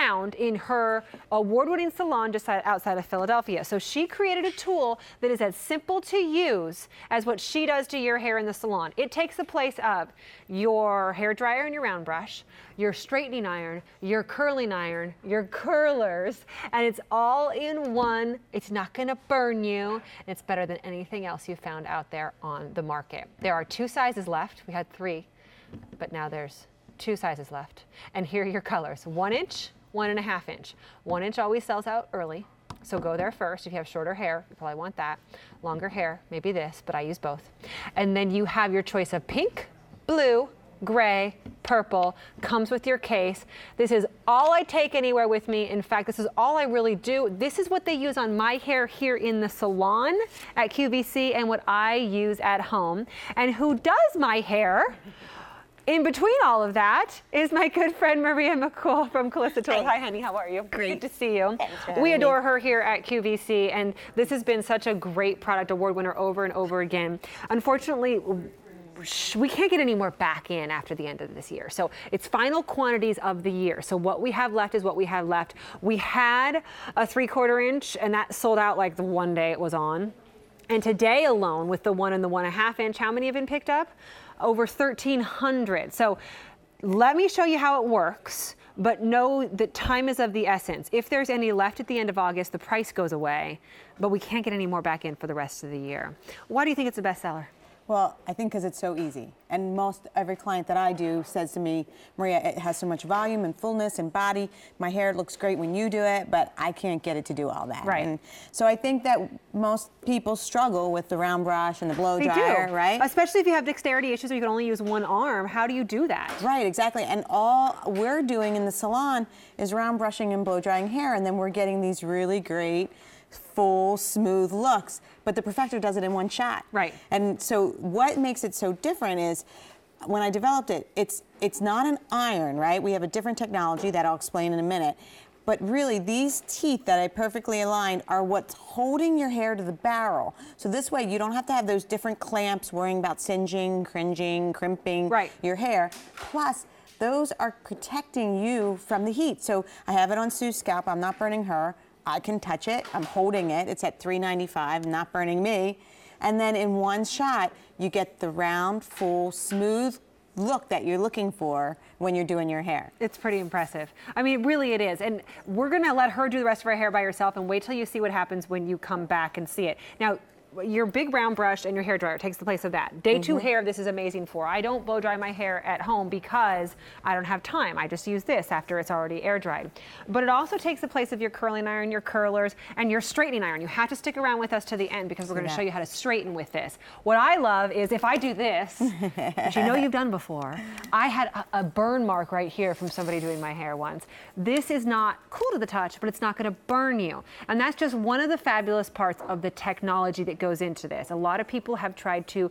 found in her award-winning salon just outside of Philadelphia. So she created a tool that is as simple to use as what she does to your hair in the salon. It takes the place of your hair dryer and your round brush, your straightening iron, your curling iron, your curlers, and it's all in one. It's not going to burn you. It's better than anything else you found out there on the market. There are 2 sizes left. We had 3, but now there's 2 sizes left. And here are your colors: 1 inch, 1.5 inch. 1 inch always sells out early, so go there first. If you have shorter hair, you probably want that. Longer hair, maybe this, but I use both. And then you have your choice of pink, blue, gray, purple. Comes with your case. This is all I take anywhere with me. In fact, this is all I really do. This is what they use on my hair here in the salon at QVC and what I use at home. And who does my hair in between all of that is my good friend Maria McCool from Calista. Hi, honey. How are you? Great. Good to see you. Thanks for having We adore me. her here at QVC, and this has been such a great product, award winner over and over again. Unfortunately, we can't get any more back in after the end of this year. So it's final quantities of the year. So what we have left is what we have left. We had a 3/4 inch, and that sold out like the one day it was on. And today alone, with the 1 and the 1.5 inch, how many have been picked up? Over 1,300. So let me show you how it works, but know that time is of the essence. If there's any left at the end of August, the price goes away, but we can't get any more back in for the rest of the year. Why do you think it's a bestseller? Well, I think because it's so easy. And every client that I do says to me, Maria, it has so much volume and fullness and body. My hair looks great when you do it, but I can't get it to do all that. Right. And so I think that most people struggle with the round brush and the blow dryer, right? Especially if you have dexterity issues or you can only use one arm. How do you do that? Right, exactly. And all we're doing in the salon is round brushing and blow drying hair, and then we're getting these really great, full, smooth looks. But the Perfector does it in one shot. Right. And so what makes it so different is when I developed it, it's not an iron, right? We have a different technology that I'll explain in a minute. But really, these teeth that I perfectly aligned are what's holding your hair to the barrel. So this way, you don't have to have those different clamps worrying about singeing, cringing, crimping your hair. Plus, those are protecting you from the heat. So I have it on Sue's scalp. I'm not burning her. I can touch it. I'm holding it. It's at $3.95, not burning me. And then in one shot, you get the round, full, smooth look that you're looking for when you're doing your hair. It's pretty impressive. I mean, really it is. And we're going to let her do the rest of her hair by herself and wait till you see what happens when you come back and see it. Now, your big round brush and your hair dryer takes the place of that. Day 2 hair, this is amazing for. I don't blow dry my hair at home because I don't have time. I just use this after it's already air dried. But it also takes the place of your curling iron, your curlers, and your straightening iron. You have to stick around with us to the end because we're going to show you how to straighten with this. What I love is if I do this, which you know you've done before, I had a burn mark right here from somebody doing my hair once. This is not cool to the touch, but it's not going to burn you. And that's just one of the fabulous parts of the technology that goes into this. A lot of people have tried to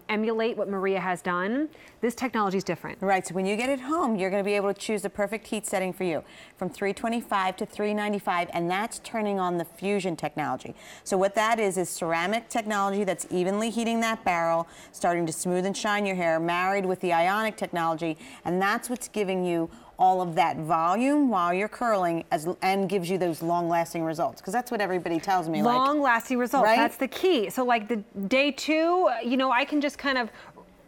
emulate what Maria has done. This technology is different. Right, so when you get it home, you're going to be able to choose the perfect heat setting for you from 325 to 395, and that's turning on the fusion technology. So what that is ceramic technology that's evenly heating that barrel, starting to smooth and shine your hair, married with the ionic technology, and that's what's giving you all of that volume while you're curling and gives you those long-lasting results. Because that's what everybody tells me. Long-lasting results, right? That's the key. So like the day 2, you know, I can just kind of,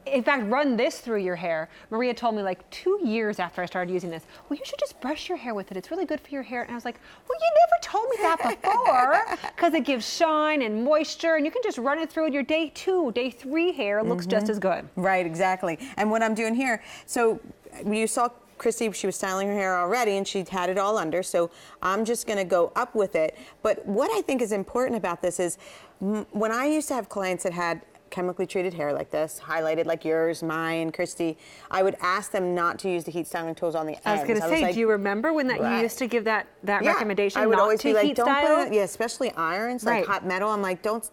in fact, run this through your hair. Maria told me like 2 years after I started using this, well, you should just brush your hair with it. It's really good for your hair. And I was like, well, you never told me that before, because it gives shine and moisture, and you can just run it through, and your day 2, day 3 hair looks just as good. Right, exactly. And what I'm doing here, so you saw Christy, she was styling her hair already and she had it all under, so I'm just going to go up with it. But what I think is important about this is when I used to have clients that had chemically treated hair like this, highlighted like yours, mine, Christy, I would ask them not to use the heat styling tools on the ends. I was going to say, like, do you remember when that you used to give that recommendation? I would always be like, don't put it, especially irons, like hot metal. I'm like, don't,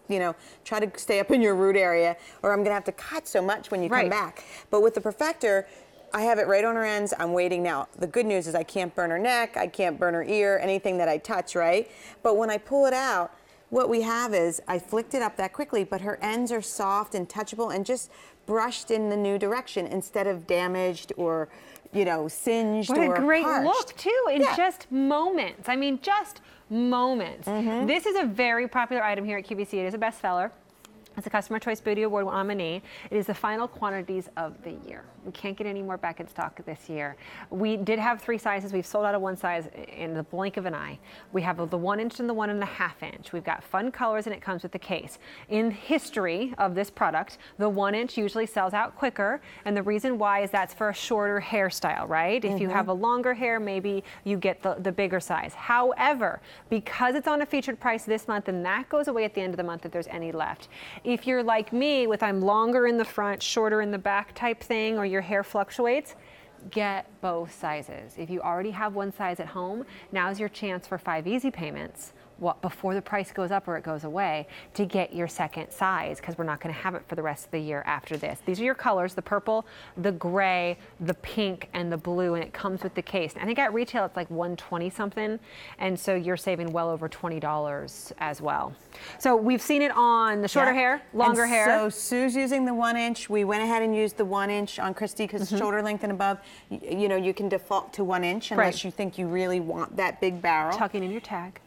try to stay up in your root area, or I'm going to have to cut so much when you come back. But with the Perfector, I have it right on her ends. I'm waiting now. The good news is I can't burn her neck. I can't burn her ear, anything that I touch, right? But when I pull it out, what we have is I flicked it up that quickly, but her ends are soft and touchable and just brushed in the new direction instead of damaged or you know, singed what or a great parched. look too in just moments. I mean, just moments. This is a very popular item here at QVC. It is a bestseller. It's a Customer Choice Beauty Award nominee. It is the final quantities of the year. We can't get any more back in stock this year. We did have 3 sizes. We've sold out of 1 size in the blink of an eye. We have the 1 inch and the 1.5 inch. We've got fun colors and it comes with the case. In history of this product, the 1 inch usually sells out quicker. And the reason why is that's for a shorter hairstyle, right? If you have a longer hair, maybe you get the bigger size. However, because it's on a featured price this month and that goes away at the end of the month if there's any left. If you're like me with I'm longer in the front, shorter in the back type thing, or your hair fluctuates, get both sizes. If you already have 1 size at home, now's your chance for 5 easy payments before the price goes up or it goes away to get your second size, because we're not going to have it for the rest of the year after this. These are your colors, the purple, the gray, the pink, and the blue, and it comes with the case. And I think at retail it's like $120 something, and so you're saving well over $20 as well. So we've seen it on the shorter hair, longer hair. So Sue's using the 1 inch. We went ahead and used the 1 inch on Christy because shoulder length and above, you know, you can default to 1 inch unless you think you really want that big barrel. Tucking in your tag.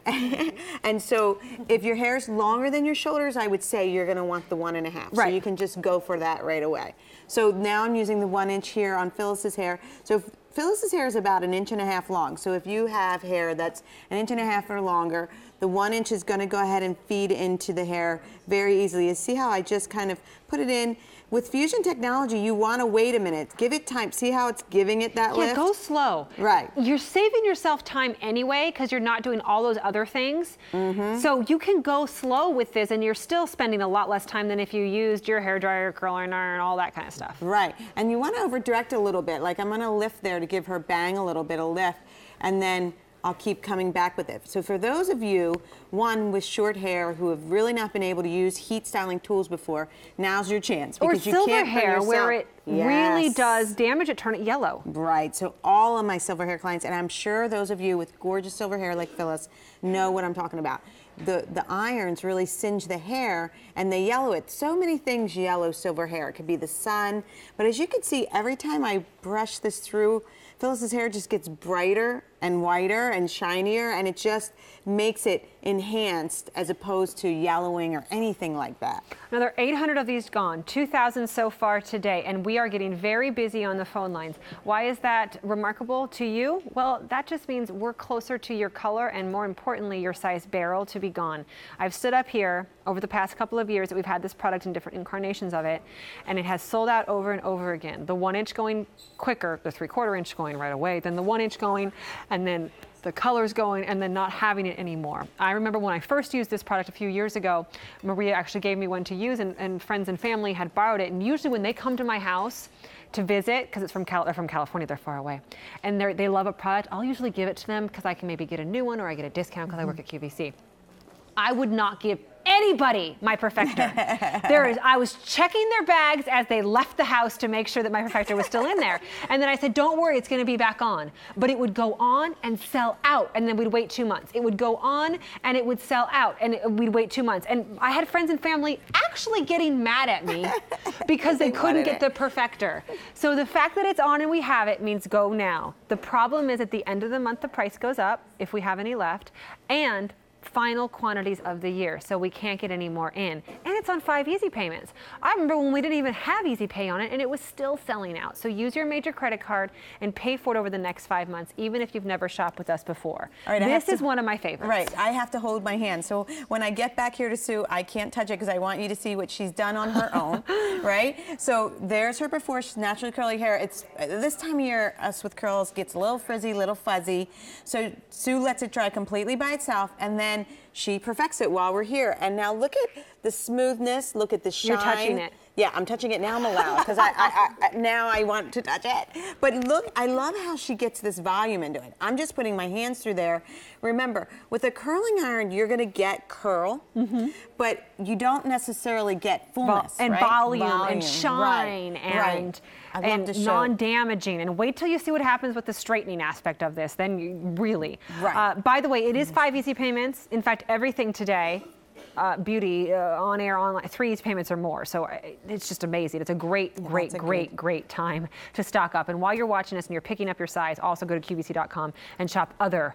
And so if your hair's longer than your shoulders, I would say you're going to want the 1.5. Right. So you can just go for that right away. So now I'm using the 1 inch here on Phyllis's hair. So Phyllis's hair is about 1.5 inches long. So if you have hair that's 1.5 inches or longer, the 1 inch is going to go ahead and feed into the hair very easily. You see how I just kind of put it in? With fusion technology, you want to wait a minute. Give it time. See how it's giving it that lift? Yeah, go slow. Right. You're saving yourself time anyway because you're not doing all those other things. So you can go slow with this and you're still spending a lot less time than if you used your hairdryer, curling iron, all that kind of stuff. Right. And you want to over direct a little bit. Like I'm going to lift there to give her bang a little bit of lift. And then I'll keep coming back with it. So for those of you, one with short hair who have really not been able to use heat styling tools before, now's your chance. Or Because you silver can't bring hair yourself- where it really does damage it, turn it yellow. Right. So all of my silver hair clients, and I'm sure those of you with gorgeous silver hair like Phyllis know what I'm talking about. The irons really singe the hair and they yellow it. So many things yellow silver hair. It could be the sun. But as you can see, every time I brush this through, Phyllis's hair just gets brighter and whiter and shinier, and it just makes it enhanced as opposed to yellowing or anything like that. Another 800 of these gone, 2,000 so far today, and we are getting very busy on the phone lines. Why is that remarkable to you? Well, that just means we're closer to your color and more importantly, your size barrel to be gone. I've stood up here over the past couple of years that we've had this product in different incarnations of it, and it has sold out over and over again. The 1 inch going quicker, the 3/4 inch going right away, then the 1 inch going, and then the colors going, and then not having it anymore. I remember when I first used this product a few years ago, Maria actually gave me one to use, and friends and family had borrowed it. And usually when they come to my house to visit, because it's they're from California, they're far away, and they love a product, I'll usually give it to them because I can maybe get a new one or I get a discount because I work at QVC. I would not give anybody my Perfector. I was checking their bags as they left the house to make sure that my Perfector was still in there. And then I said, don't worry, it's going to be back on. But it would go on and sell out, and then we'd wait 2 months. It would go on and it would sell out, and we'd wait 2 months. And I had friends and family actually getting mad at me because they couldn't get the Perfector. So the fact that it's on and we have it means go now. The problem is at the end of the month, the price goes up if we have any left, and final quantities of the year, so we can't get any more in. And it's on 5 easy payments. I remember when we didn't even have easy pay on it and it was still selling out. So use your major credit card and pay for it over the next 5 months, even if you've never shopped with us before. All right, this is one of my favorites. Right, I have to hold my hand. So when I get back here to Sue, I can't touch it because I want you to see what she's done on her own, right? So there's her before. She's naturally curly hair. It's this time of year, us with curls gets a little frizzy, little fuzzy. So Sue lets it dry completely by itself, and then she perfects it while we're here. And now look at the smoothness, look at the shine. You're touching it. Yeah, I'm touching it now. I'm allowed because now I want to touch it. But look, I love how she gets this volume into it. I'm just putting my hands through there. Remember, with a curling iron, you're going to get curl, but you don't necessarily get fullness, and right? volume and shine and non-damaging. And wait till you see what happens with the straightening aspect of this. Then you really. Right. By the way, it is 5 easy payments. In fact, everything today beauty on air, online, 3 easy payments or more. So it's just amazing. It's a great time to stock up. And while you're watching this and you're picking up your size, also go to QVC.com and shop other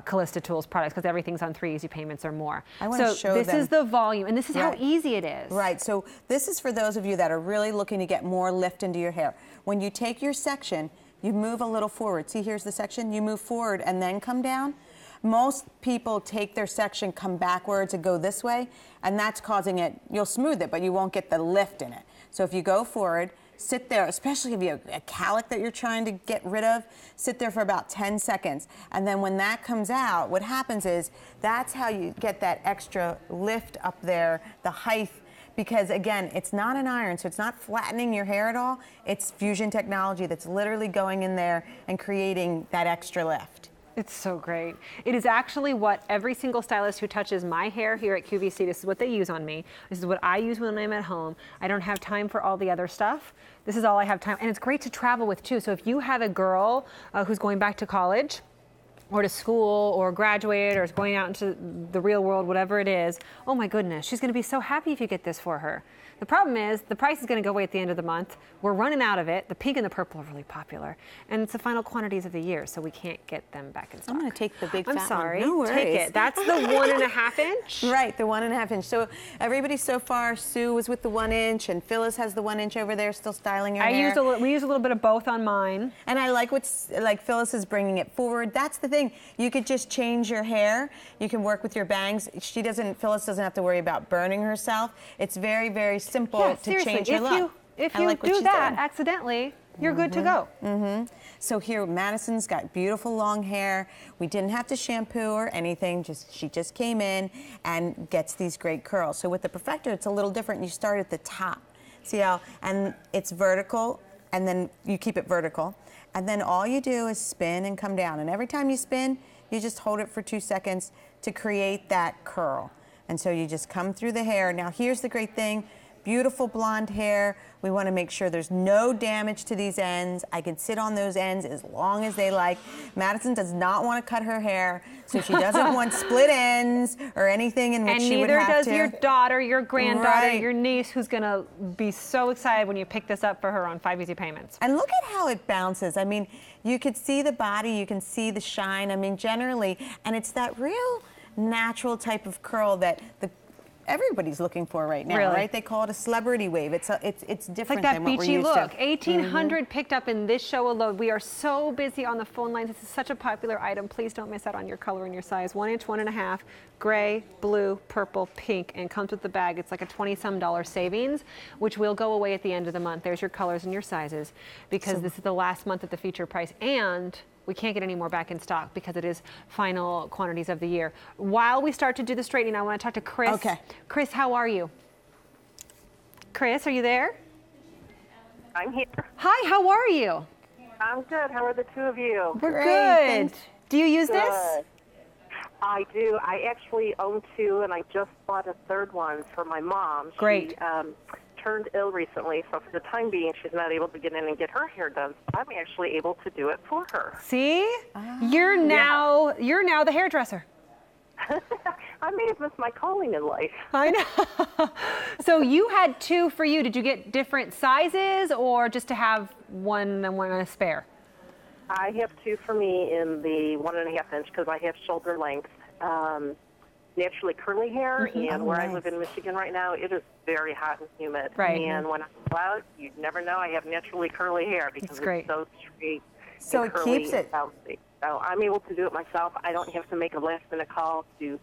Calista Tools products, because everything's on 3 easy payments or more. I want to show this them. is the volume, and this is how easy it is. Right. So this is for those of you that are really looking to get more lift into your hair. When you take your section, you move a little forward. See, here's the section. You move forward and then come down. Most people take their section, come backwards and go this way, and that's causing it. You'll smooth it, but you won't get the lift in it. So if you go forward, sit there, especially if you have a calic that you're trying to get rid of, sit there for about 10 seconds. And then when that comes out, what happens is that's how you get that extra lift up there, the height. Because again, it's not an iron, so it's not flattening your hair at all. It's fusion technology that's literally going in there and creating that extra lift. It's so great. It is actually what every single stylist who touches my hair here at QVC, this is what they use on me. This is what I use when I'm at home. I don't have time for all the other stuff. This is all I have time. And it's great to travel with too. So if you have a girl who's going back to college or to school or graduated or is going out into the real world, whatever it is, oh my goodness, she's gonna be so happy if you get this for her. The problem is the price is going to go away at the end of the month. We're running out of it. The pink and the purple are really popular. And it's the final quantities of the year, so we can't get them back in stock. I'm going to take the big fat I'm sorry. one. No worries. Take it. That's the 1.5 inch? Right, the 1.5 inch. So everybody so far, Sue was with the 1 inch, and Phyllis has the 1 inch over there still styling her hair. We used a little bit of both on mine. And I like like Phyllis is bringing it forward. That's the thing. You could just change your hair. You can work with your bangs. Phyllis doesn't have to worry about burning herself. It's very, very simple to change your look. If you do that accidentally, you're good to go. So here, Madison's got beautiful long hair. We didn't have to shampoo or anything. She just came in and gets these great curls. So with the Perfector, it's a little different. You start at the top. See how, and it's vertical, and then you keep it vertical. And then all you do is spin and come down. And every time you spin, you just hold it for 2 seconds to create that curl. And so you just come through the hair. Now here's the great thing. Beautiful blonde hair. We want to make sure there's no damage to these ends. I can sit on those ends as long as they like. Madison does not want to cut her hair, so she doesn't want split ends or anything in which she would have to. And neither does your daughter, your granddaughter, your niece, who's going to be so excited when you pick this up for her on 5 easy payments. And look at how it bounces. I mean, you could see the body, you can see the shine. I mean, generally, and it's that real natural type of curl that everybody's looking for right now, right? They call it a celebrity wave. It's different like than what we're beachy used look. to. 1,800 picked up in this show alone. We are so busy on the phone lines. This is such a popular item. Please don't miss out on your color and your size. 1 inch, 1.5, gray, blue, purple, pink, and comes with the bag. It's like a $20-some savings, which will go away at the end of the month. There's your colors and your sizes, because this is the last month at the feature price, and we can't get any more back in stock because it is final quantities of the year. While we start to do the straightening, I want to talk to Chris. Okay. Chris, how are you? Chris, are you there? I'm here. Hi, how are you? I'm good. How are the two of you? We're Great, good. thanks. Do you use Good. this? I do. I actually own 2, and I just bought a 3rd one for my mom. Great. She turned ill recently, so for the time being, she's not able to get in and get her hair done. So I'm actually able to do it for her. See? You're now the hairdresser. I may have missed my calling in life. I know. So you had 2 for you. Did you get different sizes, or just to have one and one and a spare? I have 2 for me in the 1.5 inch because I have shoulder length. Naturally curly hair, and where I live in Michigan right now, it is very hot and humid. Right. And when I go out, you'd never know I have naturally curly hair because it's so straight. So and it curly keeps it. and bouncy. So I'm able to do it myself. I don't have to make a last-minute call to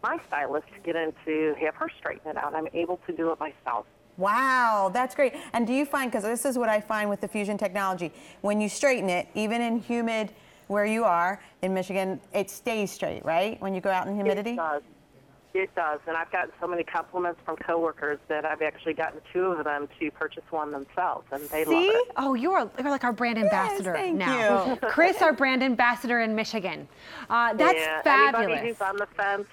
my stylist to get in to have her straighten it out. I'm able to do it myself. Wow, that's great. And do you find, because this is what I find with the fusion technology, when you straighten it, even in humid where you are in Michigan, it stays straight, right? When you go out in humidity? It does. It does, and I've gotten so many compliments from coworkers that I've actually gotten 2 of them to purchase one themselves, and they love it. Oh, you're like our brand ambassador thank now. you. Chris, our brand ambassador in Michigan. That's Yeah, fabulous. anybody who's on the fence,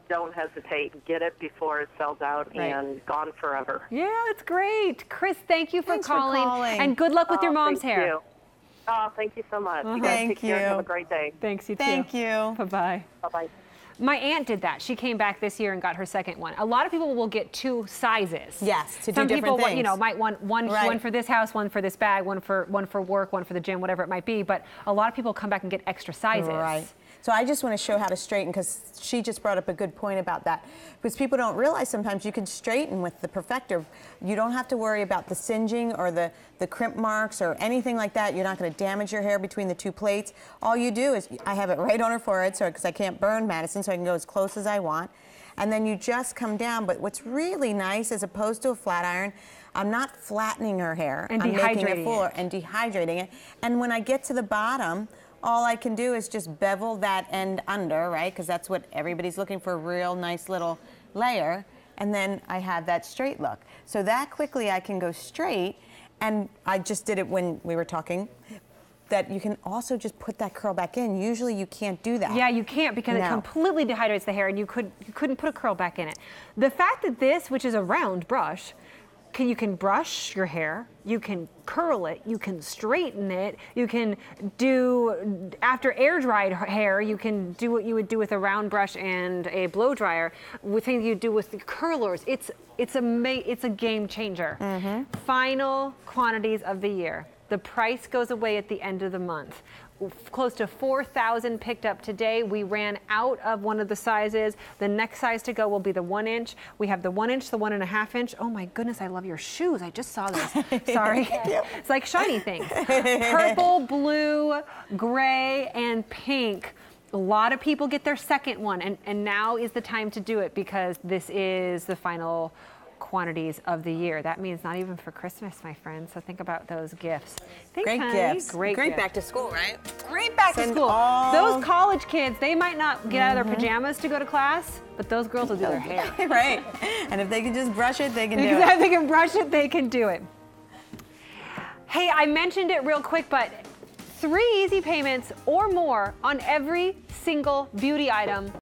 don't hesitate. Get it before it sells out and gone forever. Yeah, that's great. Chris, thank you for Thanks for calling, calling. and good luck with your mom's thank hair. You. Oh, thank you so much. You guys Thank take care and have you. a great day. Thanks, you too. Thank you. Bye-bye. Bye-bye. My aunt did that. She came back this year and got her second one. A lot of people will get 2 sizes. Yes, to do Some different people, things. you know, might want one Right. for this house, one for this bag, one for work, one for the gym, whatever it might be. But a lot of people come back and get extra sizes. Right. So I just want to show how to straighten, because she just brought up a good point about that. Because people don't realize sometimes you can straighten with the Perfector. You don't have to worry about the singeing or the crimp marks or anything like that. You're not going to damage your hair between the 2 plates. All you do is, I have it right on her forehead, so because I can't burn Madison, so I can go as close as I want. And then you just come down. But what's really nice, as opposed to a flat iron, I'm not flattening her hair. And I'm making it dehydrating fuller it. and dehydrating it. And when I get to the bottom, all I can do is just bevel that end under, right? Because that's what everybody's looking for, a real nice little layer. And then I have that straight look. So that quickly I can go straight. And I just did it when we were talking, that you can also just put that curl back in. Usually you can't do that. Yeah, you can't, because it No. completely dehydrates the hair, and you couldn't put a curl back in it. The fact that this, which is a round brush, you can brush your hair, you can curl it, you can straighten it, you can do, after air dried hair, you can do what you would do with a round brush and a blow dryer, with things you do with the curlers. It's a game changer. Final quantities of the year. The price goes away at the end of the month. Close to 4,000 picked up today. We ran out of one of the sizes. The next size to go will be the 1 inch. We have the 1 inch, the 1.5 inch. Oh my goodness, I love your shoes. I just saw this. Sorry. It's like shiny things. Purple, blue, gray, and pink. A lot of people get their second one, and now is the time to do it, because this is the final quantities of the year. That means not even for Christmas, my friends. So think about those gifts. Thanks, Great honey. gifts. Great Great gifts. back to school, right? Great back to Send school. all- Those college kids, they might not get out of their pajamas to go to class, but those girls will do their hair. Right. And if they can just brush it, they can do it. If they can brush it, they can do it. Hey, I mentioned it real quick, but 3 easy payments or more on every single beauty item